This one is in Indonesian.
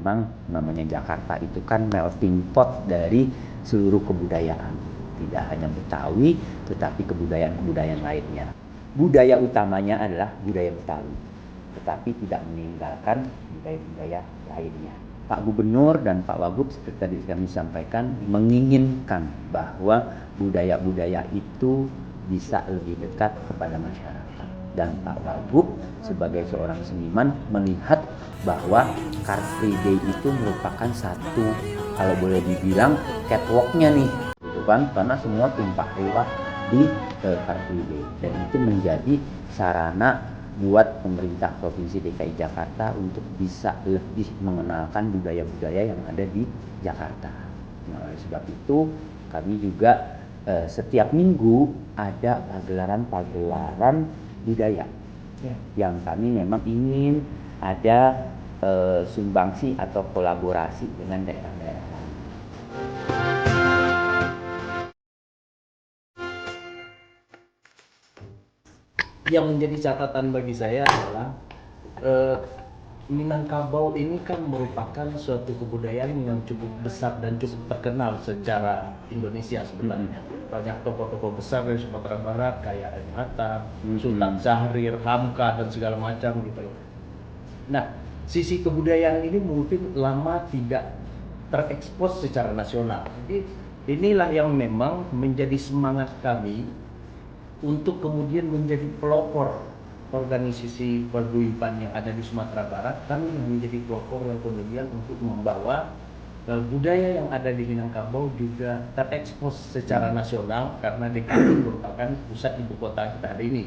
memang namanya Jakarta itu kan melting pot dari seluruh kebudayaan, tidak hanya Betawi tetapi kebudayaan-kebudayaan lainnya. Budaya utamanya adalah budaya Betawi, tetapi tidak meninggalkan budaya-budaya lainnya. Pak Gubernur dan Pak Wagub seperti tadi kami sampaikan menginginkan bahwa budaya-budaya itu bisa lebih dekat kepada masyarakat, dan Pak Wagub sebagai seorang seniman melihat bahwa Car Free Day itu merupakan satu, kalau boleh dibilang, catwalknya nih, gitu kan, karena semua tumpah ruah di Car Free Day, dan itu menjadi sarana buat pemerintah Provinsi DKI Jakarta untuk bisa lebih mengenalkan budaya-budaya yang ada di Jakarta. Nah, oleh sebab itu kami juga setiap minggu ada pagelaran budaya yang kami memang ingin ada sumbangsi atau kolaborasi dengan daerah-daerah. Yang menjadi catatan bagi saya adalah Minangkabau ini kan merupakan suatu kebudayaan yang cukup besar dan cukup terkenal secara Indonesia sebenarnya. Banyak tokoh-tokoh besar dari Sumatera Barat kayak M. Hatta, Sultan Syahrir, Hamka dan segala macam gitu. Nah, sisi kebudayaan ini mungkin lama tidak terekspos secara nasional. Jadi inilah yang memang menjadi semangat kami untuk kemudian menjadi pelopor organisasi paguyuban yang ada di Sumatera Barat. Kami menjadi pelopor yang kemudian untuk membawa budaya yang ada di Minangkabau juga terekspos secara nasional, karena DKI merupakan pusat ibu kota kita hari ini.